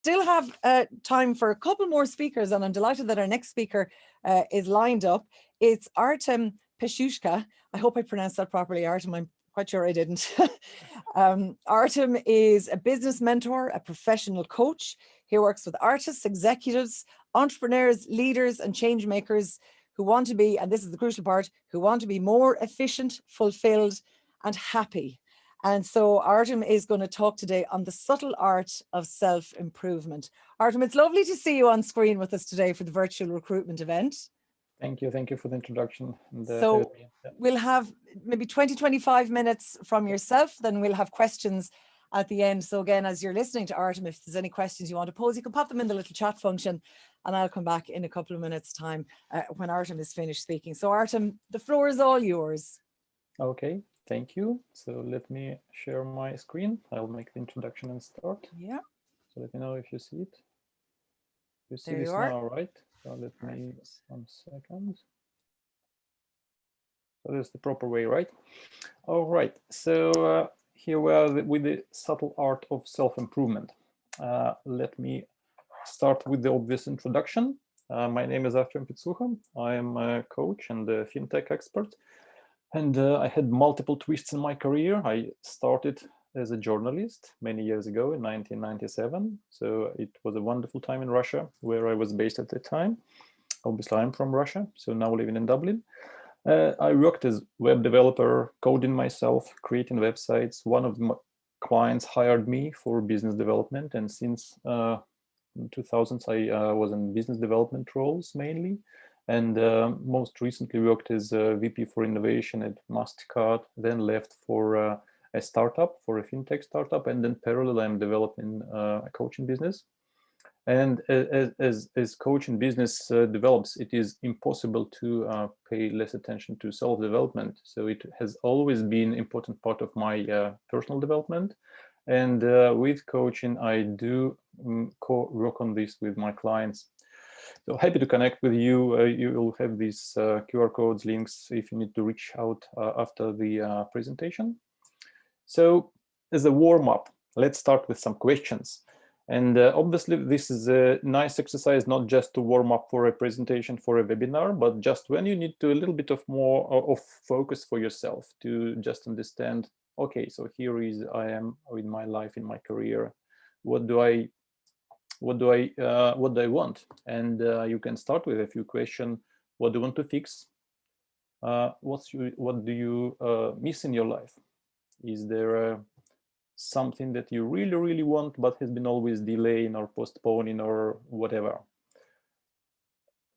still have time for a couple more speakers, and I'm delighted that our next speaker is lined up. It's Artem Petsyukha. I hope I pronounced that properly, Artem. I'm quite sure I didn't. Artem is a business mentor, a professional coach. He works with artists, executives, entrepreneurs, leaders, and change makers who want to be, and this is the crucial part, who want to be more efficient, fulfilled, and happy. And so Artem is going to talk today on the subtle art of self-improvement. Artem, it's lovely to see you on screen with us today for the virtual recruitment event. Thank you for the introduction. And, so we'll have maybe 20-25 minutes from yourself, then we'll have questions at the end. So again, as you're listening to Artem, if there's any questions you want to pose, you can pop them in the little chat function, and I'll come back in a couple of minutes' time when Artem is finished speaking. So Artem, the floor is all yours. Okay, thank you. So let me share my screen. I'll make the introduction and start. Yeah. So let me know if you see it. You see there this you are. now, right? So let me, 1 second. So that's the proper way, right? All right, so here we are with the subtle art of self-improvement. Let me start with the obvious introduction. My name is Artem Petsyukha. I am a coach and a fintech expert. And I had multiple twists in my career. I started as a journalist many years ago in 1997. So it was a wonderful time in Russia, where I was based at the time. Obviously, I'm from Russia, so now living in Dublin. I worked as web developer, coding myself, creating websites. One of my clients hired me for business development. And since 2000s, I was in business development roles mainly. And most recently worked as a VP for innovation at Mastercard, then left for a startup, for a fintech startup. And then parallel, I'm developing a coaching business. And as coaching business develops, it is impossible to pay less attention to self-development. So it has always been an important part of my personal development. And with coaching, I do work on this with my clients. So happy to connect with you. You will have these QR codes, links, if you need to reach out after the presentation. So as a warm-up, let's start with some questions. And obviously, this is a nice exercise, not just to warm up for a presentation for a webinar, but just when you need to a little bit of more of focus for yourself to just understand, okay, so here is I am in my life, in my career. What do I want? And you can start with a few questions. What do you want to fix? What do you miss in your life? Is there something that you really, really want, but has been always delaying or postponing or whatever?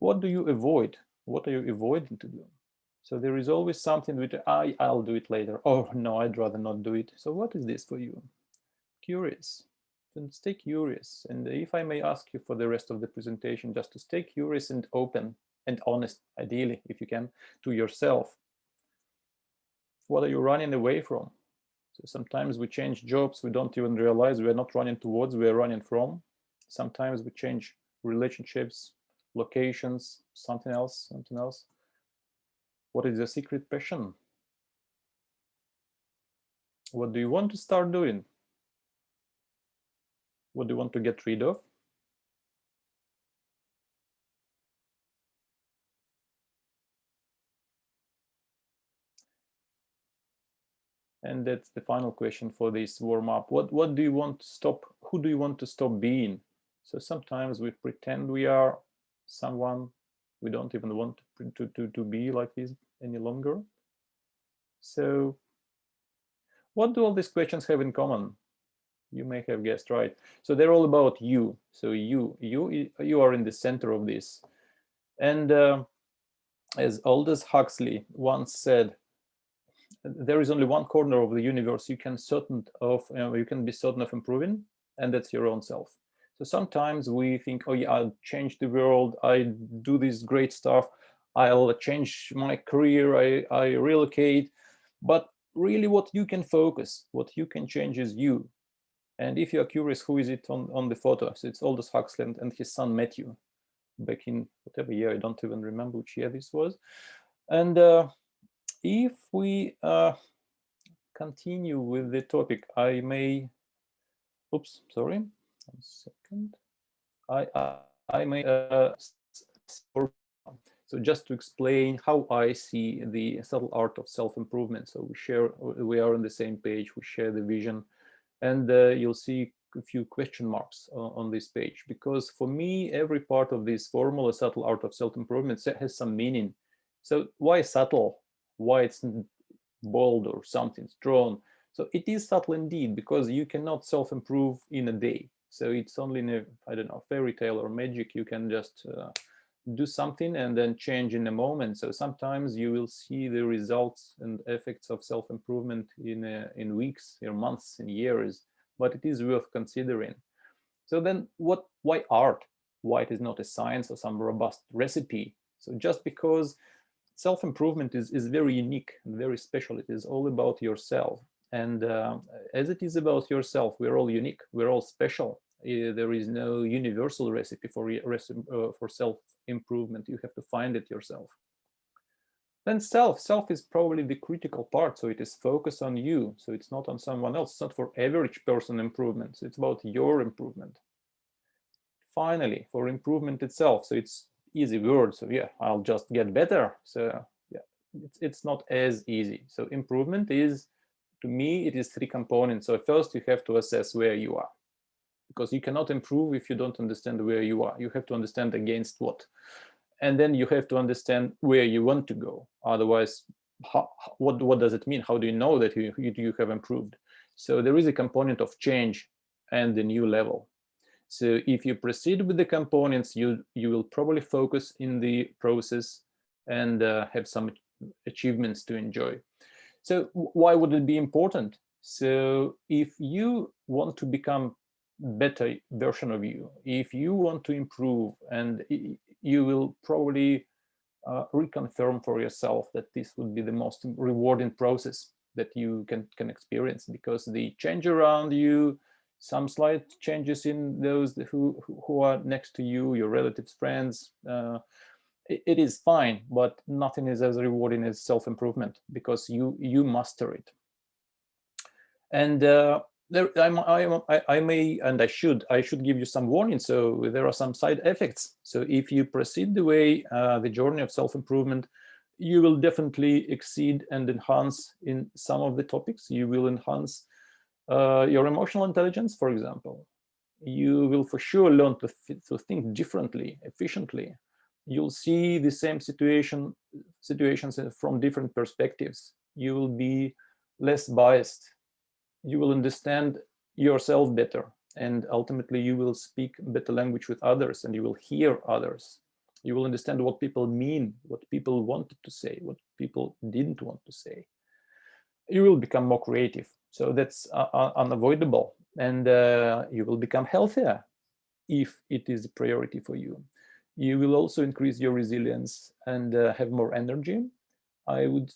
What do you avoid? What are you avoiding to do? So there is always something which I'll do it later. Oh no, I'd rather not do it. So what is this for you? Curious. Then stay curious. And if I may ask you for the rest of the presentation, just to stay curious and open and honest, ideally, if you can, to yourself. What are you running away from? So sometimes we change jobs, we don't even realize we're not running towards, we're running from. Sometimes we change relationships, locations, something else. What is your secret passion? What do you want to start doing? What do you want to get rid of? And that's the final question for this warm-up. What do you want to stop? Who do you want to stop being? So sometimes we pretend we are someone we don't even want to be like this any longer. So what do all these questions have in common? You may have guessed right. So they're all about you. So you are in the center of this. And as Aldous Huxley once said, there is only one corner of the universe you can be certain of improving, and that's your own self. So sometimes we think, oh yeah, I'll change the world, I do this great stuff, I'll change my career, I relocate. But really what you can focus, what you can change is you. And if you're curious, who is it on the photo? So it's Aldous Huxley and his son Matthew, back in whatever year, I don't even remember which year this was. And if we continue with the topic, I may, oops, sorry. 1 second. I may so just to explain how I see the subtle art of self-improvement. So we are on the same page, we share the vision, and you'll see a few question marks on this page, because for me, every part of this formula, subtle art of self-improvement, has some meaning. So why subtle? Why it's bold or something strong? So it is subtle indeed, because you cannot self-improve in a day. So it's only in a, I don't know, fairy tale or magic. You can just do something and then change in a moment. So sometimes you will see the results and effects of self-improvement in weeks, in months, in years, but it is worth considering. So then why art? Why it is not a science or some robust recipe? So just because self-improvement is very unique and very special. It is all about yourself. And as it is about yourself, we're all unique, we're all special. There is no universal recipe for self-improvement. You have to find it yourself. Then self is probably the critical part. So it is focused on you. So it's not on someone else. It's not for average person improvement. So it's about your improvement. Finally, for improvement itself. So it's easy word. So yeah, I'll just get better. So yeah, it's not as easy. So improvement is, to me, it is 3 components. So first you have to assess where you are, because you cannot improve if you don't understand where you are. You have to understand against what. And then you have to understand where you want to go. Otherwise, what does it mean? How do you know that you have improved? So there is a component of change and the new level. So if you proceed with the components, you will probably focus in the process and have some achievements to enjoy. So why would it be important? So if you want to become better version of you, if you want to improve, and you will probably reconfirm for yourself that this would be the most rewarding process that you can experience, because the change around you, some slight changes in those who are next to you, your relatives, friends, it is fine, but nothing is as rewarding as self-improvement, because you master it. And I may, and I should give you some warning. So there are some side effects. So if you proceed the way, the journey of self-improvement, you will definitely exceed and enhance in some of the topics. You will enhance your emotional intelligence, for example. You will for sure learn to think differently, efficiently. You'll see the same situations from different perspectives. You will be less biased. You will understand yourself better, and ultimately you will speak better language with others, and you will hear others. You will understand what people mean, what people wanted to say, what people didn't want to say. You will become more creative. So that's unavoidable. And you will become healthier if it is a priority for you. You will also increase your resilience and have more energy. I would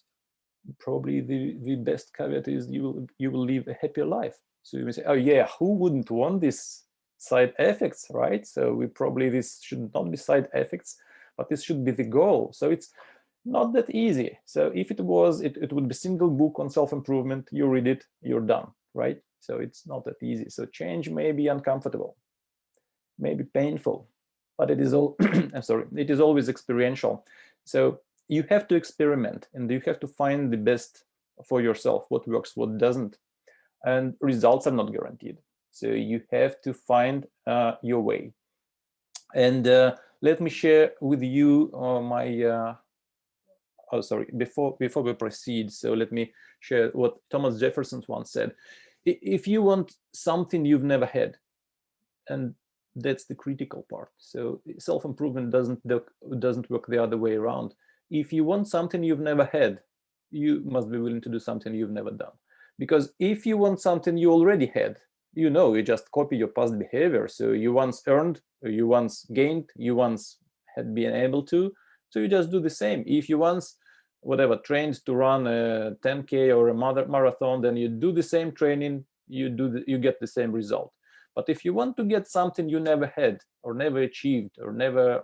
probably the best caveat is you will live a happier life. So you may say, oh yeah, who wouldn't want these side effects, right? So this should not be side effects, but this should be the goal. So it's not that easy. So if it was, it would be a single book on self-improvement. You read it, you're done, right? So it's not that easy. So change may be uncomfortable, may be painful, but it is all I'm sorry, it is always experiential. So you have to experiment, and you have to find the best for yourself, what works, what doesn't. And results are not guaranteed. So you have to find your way. And let me share with you my oh, sorry, before we proceed, so let me share what Thomas Jefferson once said. If you want something you've never had, and that's the critical part. So self-improvement doesn't work the other way around. If you want something you've never had, you must be willing to do something you've never done. Because if you want something you already had, you just copy your past behavior. So you once earned, you once gained, you once had been able to, so you just do the same. If you once, trained to run a 10K or a marathon, then you do the same training, you get the same result. But if you want to get something you never had or never achieved or never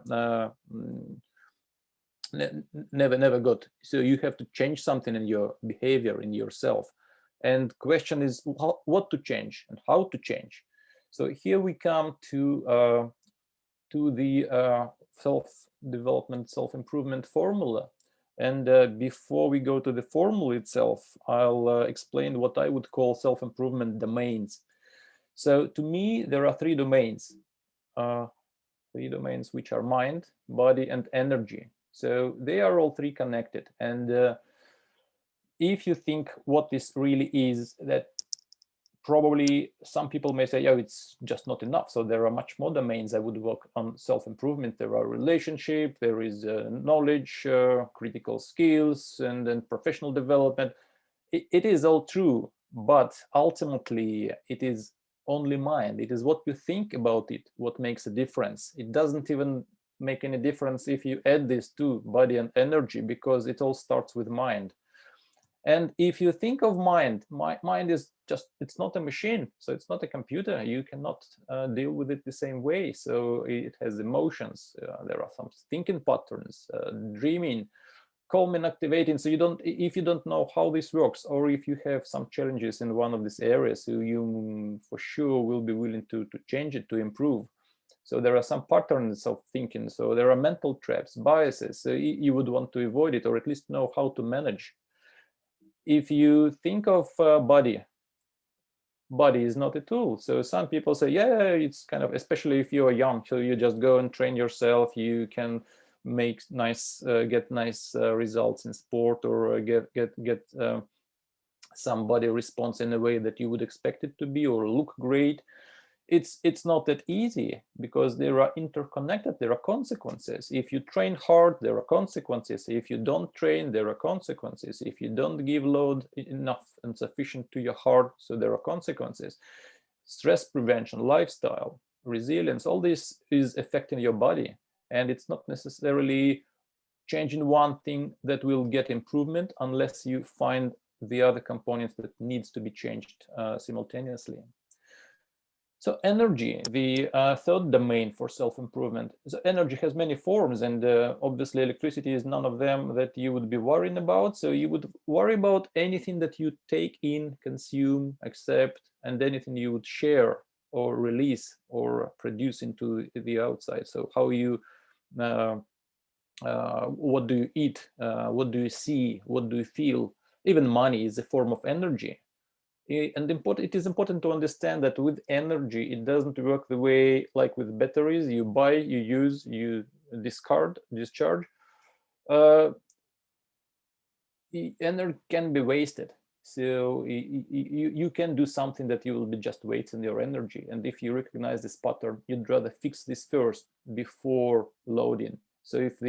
got, so you have to change something in your behavior, in yourself. And question is what to change and how to change. So here we come to the self-development, self-improvement formula. And before we go to the formula itself, I'll explain what I would call self-improvement domains. So to me, there are three domains which are mind, body, and energy. So they are all three connected. And if you think what this really is, that probably some people may say, oh, it's just not enough. So there are much more domains I would work on self-improvement. There are relationship, there is knowledge, critical skills, and then professional development. It is all true, but ultimately it is only mind. It is what you think about it, what makes a difference. It doesn't even make any difference if you add these two, body and energy, because it all starts with mind. And if you think of mind, mind is just, it's not a machine, so it's not a computer. You cannot deal with it the same way. So it has emotions. There are some thinking patterns, dreaming, calming, activating. So if you don't know how this works, or if you have some challenges in one of these areas, so you for sure will be willing to change it, to improve. So there are some patterns of thinking. So there are mental traps, biases. So you would want to avoid it, or at least know how to manage. If you think of body is not a tool. So some people say, yeah, it's kind of, especially if you're young, so you just go and train yourself, you can make nice get nice results in sport, or get some body response in a way that you would expect it to be, or look great. It's not that easy, because they are interconnected. There are consequences. If you train hard, there are consequences. If you don't train, there are consequences. If you don't give load enough and sufficient to your heart, so there are consequences. Stress prevention, lifestyle, resilience, all this is affecting your body. And it's not necessarily changing one thing that will get improvement unless you find the other components that needs to be changed simultaneously. So energy, the third domain for self-improvement. So energy has many forms, and obviously electricity is none of them that you would be worrying about. So you would worry about anything that you take in, consume, accept, and anything you would share or release or produce into the outside. So how you, what do you eat, what do you see, what do you feel? Even money is a form of energy. And it is important to understand that with energy, it doesn't work the way like with batteries. You buy, you use, you discard, discharge. Energy can be wasted. So you can do something that you will be just wasting your energy. And if you recognize this pattern, you'd rather fix this first before loading. So if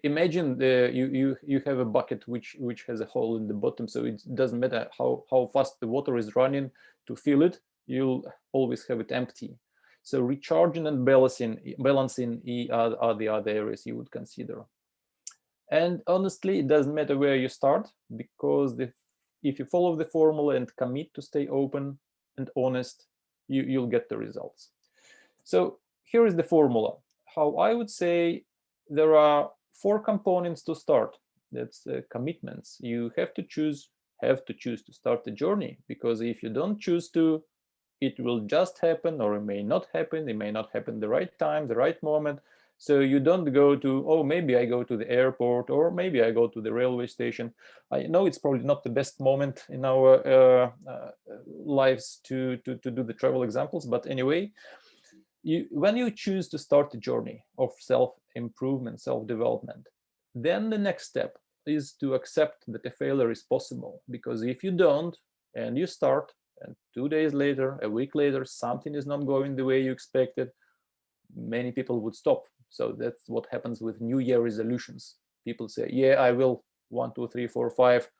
imagine you have a bucket which has a hole in the bottom, so it doesn't matter how fast the water is running to fill it, you'll always have it empty. So recharging and balancing are the other areas you would consider. And honestly, it doesn't matter where you start, because if you follow the formula and commit to stay open and honest, you'll get the results. So here is the formula. How I would say, there are 4 components to start. That's commitments. You have to choose to start the journey, because if you don't choose to, it will just happen, or it may not happen. It may not happen the right time, the right moment. So you don't go to, oh, maybe I go to the airport, or maybe I go to the railway station. I know it's probably not the best moment in our lives to do the travel examples, but anyway, when you choose to start the journey of self-improvement, self-development, then the next step is to accept that a failure is possible. Because if you don't, and you start, and 2 days later, a week later, something is not going the way you expected, many people would stop. So that's what happens with New Year resolutions. People say, yeah, I will 1, 2, 3, 4, 5.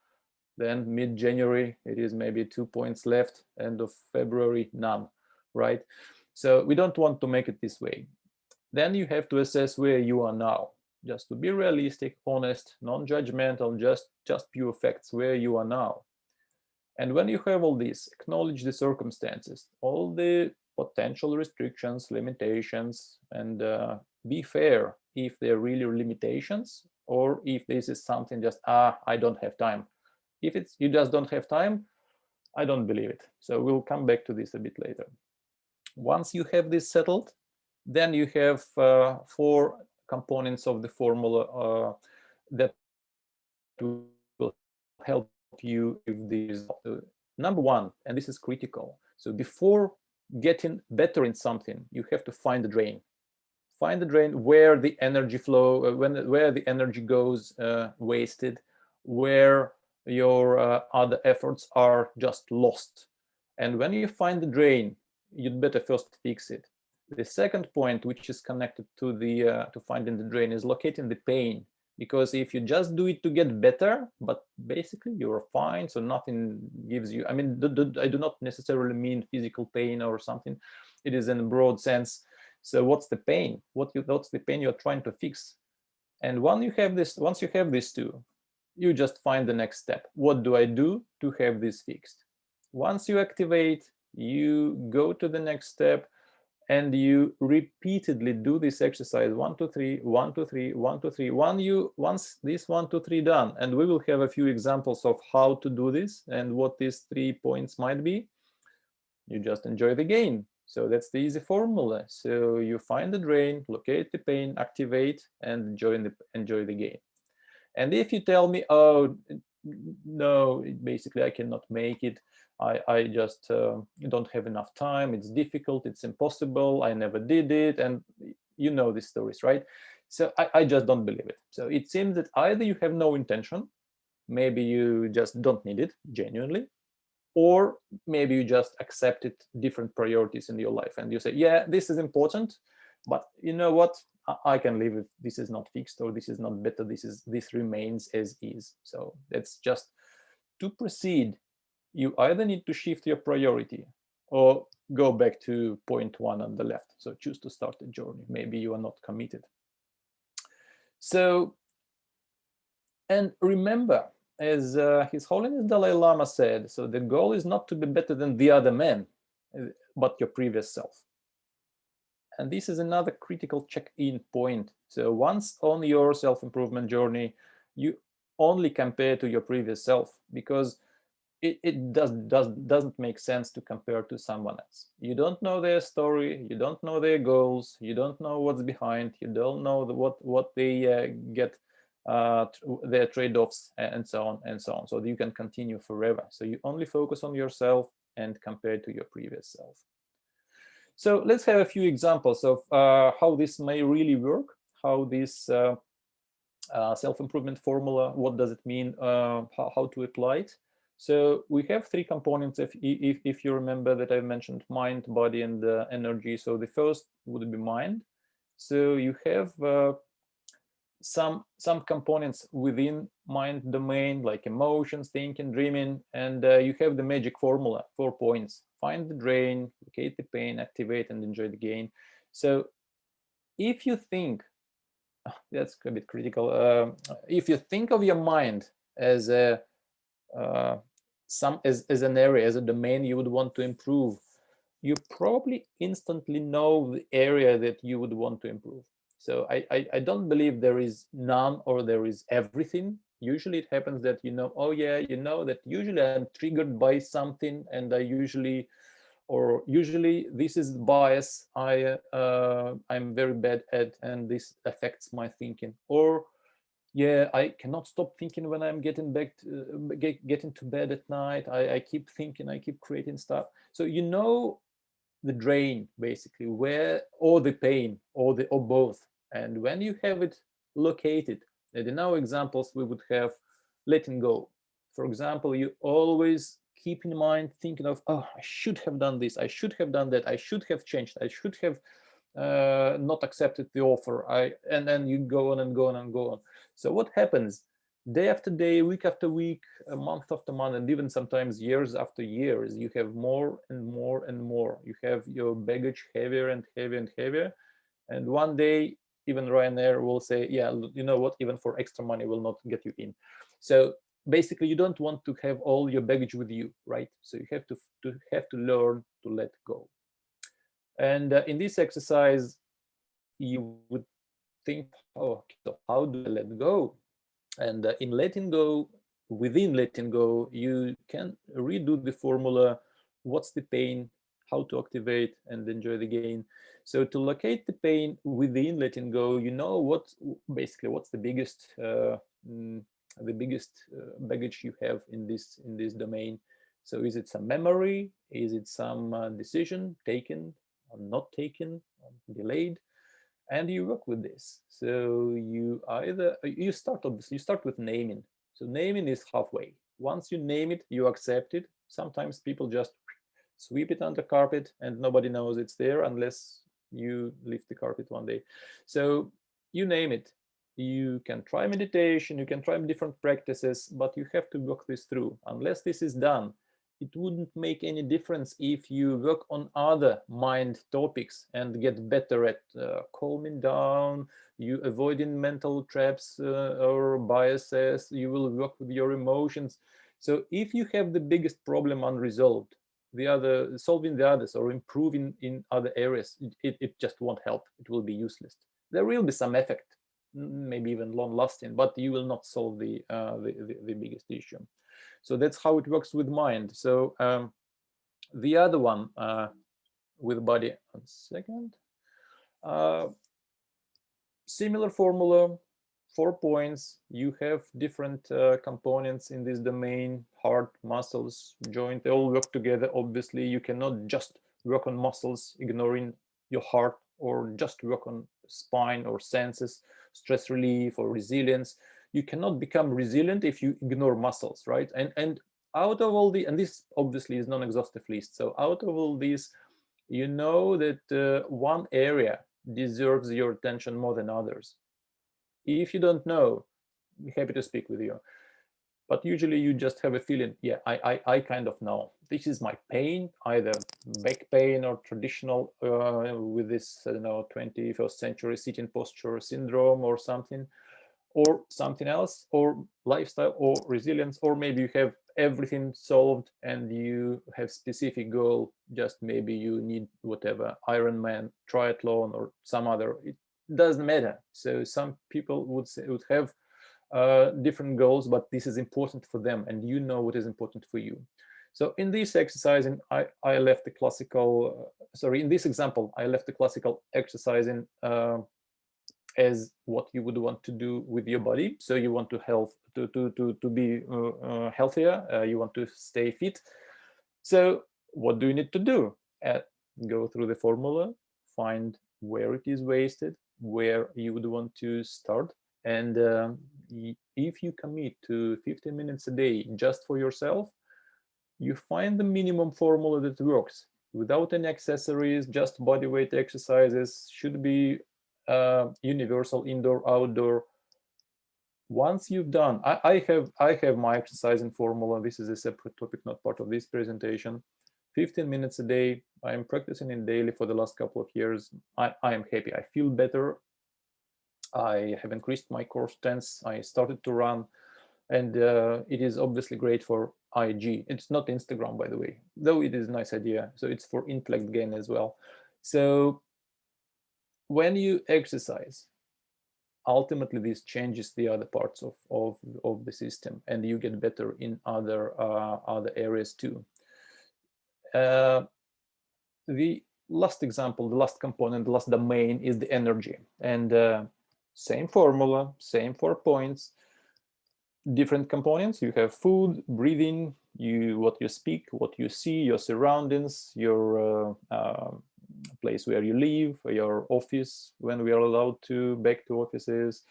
Then mid-January, it is maybe 2 points left. End of February, none, right? So we don't want to make it this way. Then you have to assess where you are now. Just to be realistic, honest, non-judgmental, just pure facts, where you are now. And when you have all this, acknowledge the circumstances, all the potential restrictions, limitations, and be fair if they're really limitations, or if this is something just, I don't have time. If you just don't have time, I don't believe it. So we'll come back to this a bit later. Once you have this settled, then you have 4 components of the formula that will help you achieve the result. Number 1, and this is critical. So before getting better in something, you have to find the drain. Find the drain where the energy flow, where the energy goes wasted, where your other efforts are just lost. And when you find the drain, you'd better first fix it. The second point, which is connected to the to finding the drain, is locating the pain. Because if you just do it to get better, but basically you're fine, so nothing gives you, I mean, I do not necessarily mean physical pain or something. It is in a broad sense. So what's the pain? What's the pain you're trying to fix? And once you have these two, you just find the next step. What do I do to have this fixed? Once you activate, you go to the next step, and you repeatedly do this exercise 1 2 3 1 2 3 1 2 3. Once this 1 2 3 done, and we will have a few examples of how to do this and what these 3 points might be, you just enjoy the game. So that's the easy formula. So you find the drain, locate the pain, activate, and enjoy the game. And if you tell me, oh no, basically I cannot make it, I just don't have enough time, it's difficult, it's impossible, I never did it, and you know these stories, right? So I just don't believe it. So it seems that either you have no intention, maybe you just don't need it genuinely, or maybe you just accepted different priorities in your life and you say, yeah, this is important, but you know what, I can live if this is not fixed, or this is not better, this remains as is. So that's just to proceed. You either need to shift your priority or go back to point 1 on the left. So choose to start a journey. Maybe you are not committed. So, and remember, as His Holiness Dalai Lama said, so the goal is not to be better than the other man, but your previous self. And this is another critical check-in point. So once on your self-improvement journey, you only compare to your previous self, because it doesn't make sense to compare to someone else. You don't know their story, you don't know their goals, you don't know what's behind, you don't know what they get, their trade-offs, and so on and so on. So you can continue forever. So you only focus on yourself and compare to your previous self. So let's have a few examples of how this may really work, how this self-improvement formula, what does it mean, how to apply it. So we have 3 components, if you remember, that I mentioned: mind, body, and energy. So the first would be mind. So you have some components within mind domain, like emotions, thinking, dreaming, and you have the magic formula, 4 points: find the drain, locate the pain, activate, and enjoy the gain. So if you think, that's a bit critical, if you think of your mind as a as an area, as a domain you would want to improve, you probably instantly know the area that you would want to improve. So I don't believe there is none or there is everything. Usually it happens that oh yeah, that usually I'm triggered by something, and usually this is bias I'm very bad at, and this affects my thinking. Or yeah, I cannot stop thinking when I'm getting getting to bed at night. I keep thinking, I keep creating stuff. So the drain, basically, where, or the pain, or both. And when you have it located, and in our examples we would have letting go. For example, you always keep in mind thinking of, oh, I should have done this, I should have done that, I should have changed, I should have not accepted the offer, and then you go on and go on and go on. So what happens? Day after day, week after week, month after month, and even sometimes years after years, you have more and more and more. You have your baggage heavier and heavier and heavier. And one day, even Ryanair will say, yeah, you know what, even for extra money will not get you in. So basically, you don't want to have all your baggage with you, right? So you have to learn to let go. And in this exercise, you would think, oh, so how do I let go? And in letting go, within letting go, you can redo the formula. What's the pain? how to activate and enjoy the gain. So to locate the pain within letting go, you know what basically what's the biggest baggage you have in this domain. So is it some memory? Is it some decision taken or not taken, or delayed? And you work with this. So you start obviously you start with naming. So naming is halfway. Once you name it, you accept it. Sometimes people just sweep it under carpet and nobody knows it's there unless you lift the carpet one day. So you name it. You can try meditation, you can try different practices, but you have to work this through. Unless this is done, it wouldn't make any difference if you work on other mind topics and get better at calming down, you avoiding mental traps or biases, you will work with your emotions. So if you have the biggest problem unresolved, solving the others or improving in other areas, it just won't help. It will be useless. There will be some effect, maybe even long lasting, but you will not solve the biggest issue. So that's how it works with mind. So the other one with body, 1 second. Similar formula, 4 points. You have different components in this domain: heart, muscles, joint. They all work together. Obviously, you cannot just work on muscles ignoring your heart, or just work on spine or senses, stress relief or resilience. You cannot become resilient if you ignore muscles, right? And out of all and this obviously is non-exhaustive list. So out of all these, you know that one area deserves your attention more than others. If you don't know, I'm happy to speak with you. But usually you just have a feeling, yeah, I kind of know. This is my pain, either back pain or traditional with this, I don't know, 21st century sitting posture syndrome or something else, or lifestyle or resilience, or maybe you have everything solved and you have specific goal, just maybe you need whatever, Ironman, triathlon, or some other. It doesn't matter. So some people would have different goals, but this is important for them, and you know what is important for you. So in this exercising, I left the classical, in this example, I left the classical exercising as what you would want to do with your body. So you want to be healthier, you want to stay fit. So what do you need to do? Go through the formula, find where it is wasted, where you would want to start. And if you commit to 15 minutes a day just for yourself, you find the minimum formula that works without any accessories, just body weight exercises, should be universal, indoor, outdoor. Once you've done, I have my exercising formula. This is a separate topic, not part of this presentation. 15 minutes a day. I am practicing it daily for the last couple of years. I am happy. I feel better. I have increased my core strength. I started to run, and it is obviously great for IG. It's not Instagram, by the way, though it is a nice idea. So it's for intellect gain as well. So when you exercise, ultimately this changes the other parts of the system, and you get better in other areas too. The last example, the last component, the last domain is the energy. And same formula, same 4 points, different components. You have food, breathing, what you speak, what you see, your surroundings, your place where you live, your office, when we are allowed to back to offices,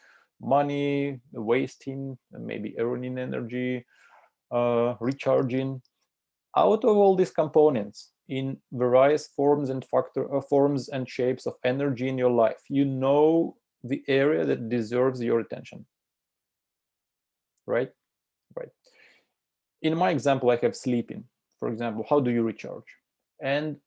money, wasting, maybe earning energy, recharging. Out of all these components, in various forms and shapes of energy in your life, you know the area that deserves your attention, right? Right. In my example, I have sleeping. For example, how do you recharge? And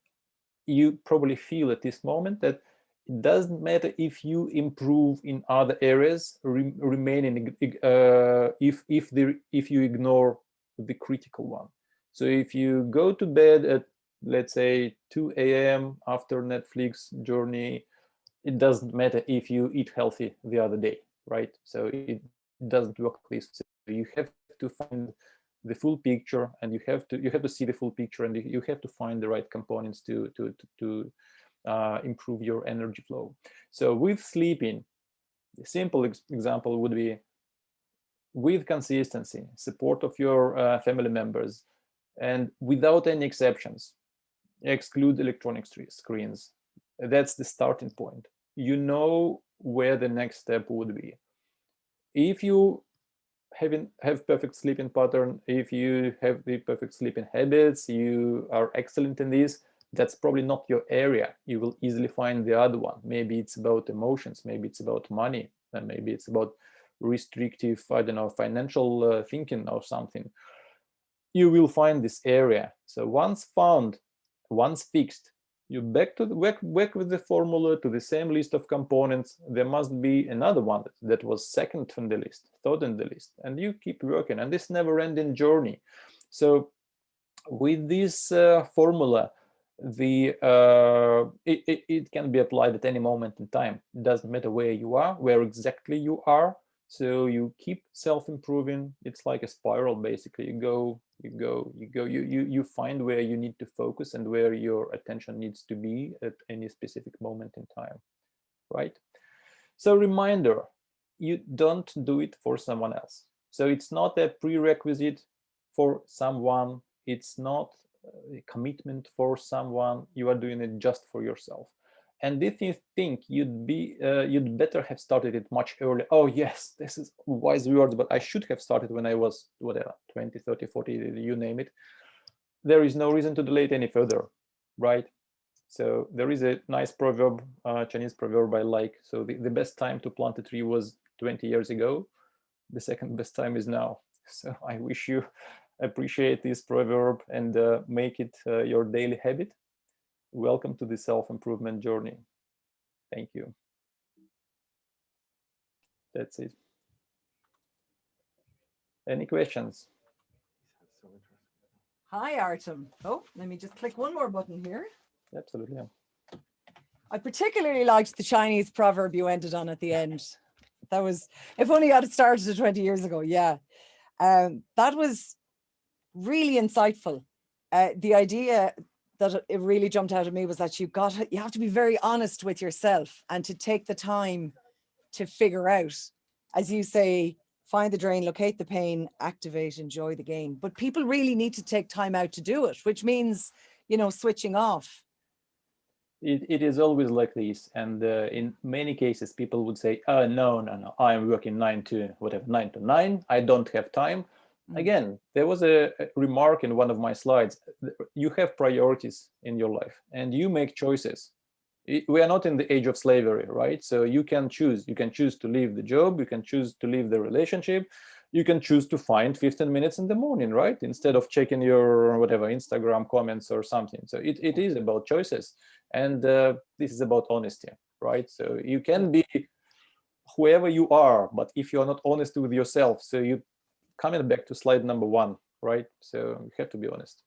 you probably feel at this moment that it doesn't matter if you improve in other areas, remaining if you ignore the critical one. So if you go to bed at, let's say, 2 a.m. after Netflix journey, it doesn't matter if you eat healthy the other day, right? So it doesn't work this way. You have to find the full picture, and you have to see the full picture, and you have to find the right components to improve your energy flow. So with sleeping, the simple example would be, with consistency, support of your family members, and without any exceptions, exclude electronic screens. That's the starting point. You know where the next step would be. If you have perfect sleeping pattern, if you have the perfect sleeping habits, you are excellent in this, that's probably not your area. You will easily find the other one. Maybe it's about emotions, maybe it's about money, and maybe it's about restrictive, I don't know, financial thinking or something. You will find this area. So once found, once fixed, you back with the formula, to the same list of components. There must be another one that was second on the list, third on the list, and you keep working, and this never-ending journey. So with this formula, it can be applied at any moment in time. It doesn't matter where you are, where exactly you are. So you keep self-improving. It's like a spiral, basically. You find where you need to focus and where your attention needs to be at any specific moment in time, right? So reminder, you don't do it for someone else. So it's not a prerequisite for someone. It's not a commitment for someone. You are doing it just for yourself. And if you think you'd better have started it much earlier. Oh yes, this is wise word, but I should have started when I was whatever, 20, 30, 40, you name it. There is no reason to delay it any further, right? So there is a nice proverb, Chinese proverb I like. So the best time to plant a tree was 20 years ago. The second best time is now. So I wish you appreciate this proverb and make it your daily habit. Welcome to the self-improvement journey. Thank you. That's it. Any questions? Hi, Artem. Oh, let me just click one more button here. Absolutely. Yeah. I particularly liked the Chinese proverb you ended on at the end. That was, if only I'd started 20 years ago. Yeah. That was really insightful. The idea that it really jumped out at me was that you have to be very honest with yourself, and to take the time to figure out, as you say, find the drain, locate the pain, activate, enjoy the gain. But people really need to take time out to do it, which means, switching off. It is always like this, and in many cases people would say, oh no, I'm working 9 to 9, I don't have time. Again, there was a remark in one of my slides. You have priorities in your life and you make choices. We are not in the age of slavery, right? So you can choose to leave the job, you can choose to leave the relationship, you can choose to find 15 minutes in the morning, right? Instead of checking your Instagram comments or something. So it is about choices. And this is about honesty, right? So you can be whoever you are, but if you're not honest with yourself, so you coming back to slide number 1, right? So you have to be honest.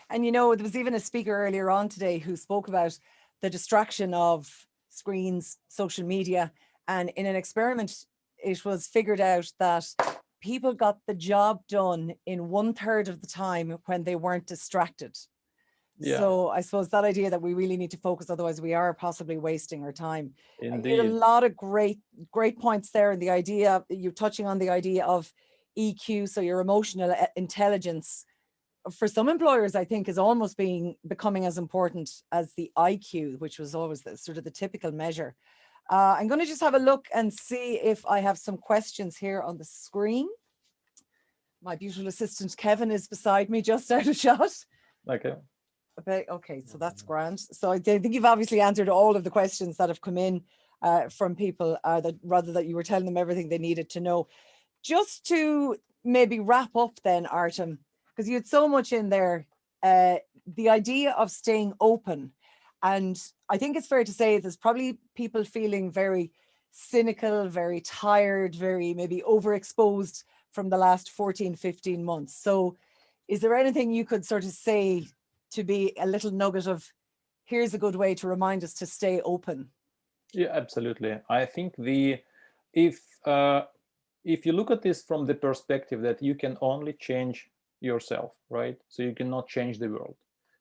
And there was even a speaker earlier on today who spoke about the distraction of screens, social media, and in an experiment, it was figured out that people got the job done in 1/3 of the time when they weren't distracted. Yeah. So I suppose that idea that we really need to focus, otherwise we are possibly wasting our time. Indeed. You had a lot of great points there, and the idea, you touching on the idea of EQ, so your emotional intelligence, for some employers, I think, is almost becoming as important as the IQ, which was always sort of the typical measure. I'm going to just have a look and see if I have some questions here on the screen. My beautiful assistant Kevin is beside me, just out of shot. Okay, so that's grand. So I think you've obviously answered all of the questions that have come in from people, that you were telling them everything they needed to know. Just to maybe wrap up then, Artem, because you had so much in there, the idea of staying open. And I think it's fair to say there's probably people feeling very cynical, very tired, very maybe overexposed from the last 14, 15 months. So is there anything you could sort of say to be a little nugget of, here's a good way to remind us to stay open? Yeah, absolutely. I think if you look at this from the perspective that you can only change yourself, right? So you cannot change the world.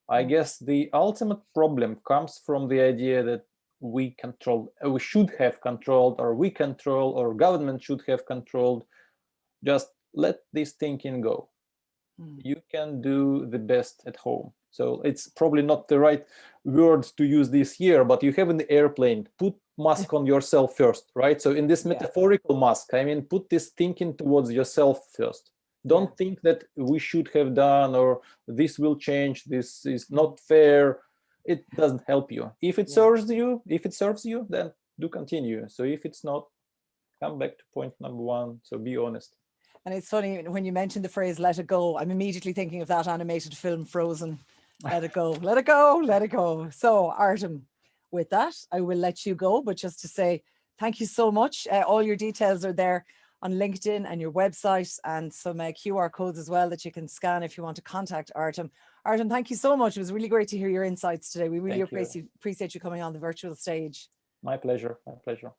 I guess the ultimate problem comes from the idea that we should have controlled, or we control, or government should have controlled. Just let this thinking go. You can do the best at home. So it's probably not the right words to use this here, but you have an airplane, put mask on yourself first, right? So in this metaphorical mask, I mean, put this thinking towards yourself first. Don't think that we should have done, or this will change, this is not fair. It doesn't help you. If it serves you, then do continue. So if it's not, come back to point number one. So be honest. And it's funny when you mentioned the phrase "let it go," I'm immediately thinking of that animated film Frozen. Let it go, let it go, let it go. So Artem, with that, I will let you go, but just to say thank you so much. All your details are there on LinkedIn and your website, and some QR codes as well that you can scan if you want to contact Artem. Artem, thank you so much. It was really great to hear your insights today. We really appreciate you coming on the virtual stage. My pleasure. My pleasure.